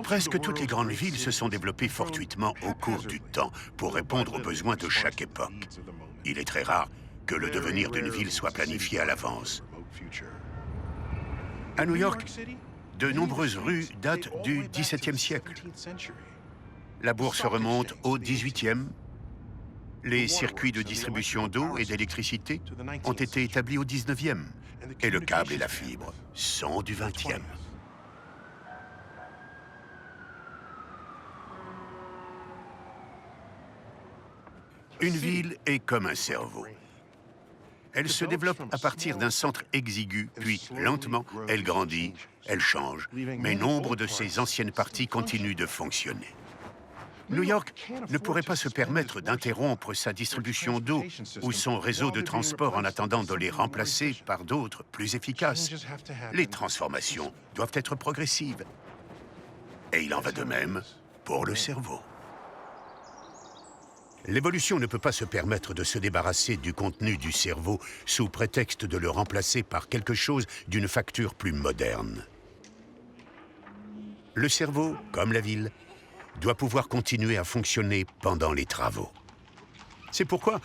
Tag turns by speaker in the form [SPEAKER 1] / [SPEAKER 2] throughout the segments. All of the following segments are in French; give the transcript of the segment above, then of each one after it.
[SPEAKER 1] Presque toutes les grandes villes se sont développées fortuitement au cours du temps pour répondre aux besoins de chaque époque. Il est très rare que le devenir d'une ville soit planifié à l'avance. À New York, de nombreuses rues datent du XVIIe siècle. La bourse remonte au XVIIIe. Les circuits de distribution d'eau et d'électricité ont été établis au XIXe. Et le câble et la fibre sont du XXe. Une ville est comme un cerveau. Elle se développe à partir d'un centre exigu, puis lentement, elle grandit, elle change, mais nombre de ses anciennes parties continuent de fonctionner. New York ne pourrait pas se permettre d'interrompre sa distribution d'eau ou son réseau de transport en attendant de les remplacer par d'autres plus efficaces. Les transformations doivent être progressives. Et il en va de même pour le cerveau. L'évolution ne peut pas se permettre de se débarrasser du contenu du cerveau sous prétexte de le remplacer par quelque chose d'une facture plus moderne. Le cerveau, comme la ville, doit pouvoir continuer à fonctionner pendant les travaux. C'est pourquoi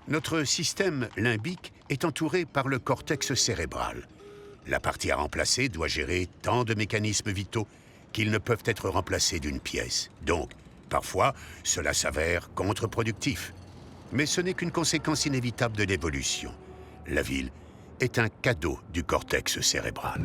[SPEAKER 1] notre système limbique est entouré par le cortex cérébral. La partie à remplacer doit gérer tant de mécanismes vitaux qu'ils ne peuvent être remplacés d'une pièce. Donc, parfois, cela s'avère contre-productif. Mais ce n'est qu'une conséquence inévitable de l'évolution. La ville est un cadeau du cortex cérébral.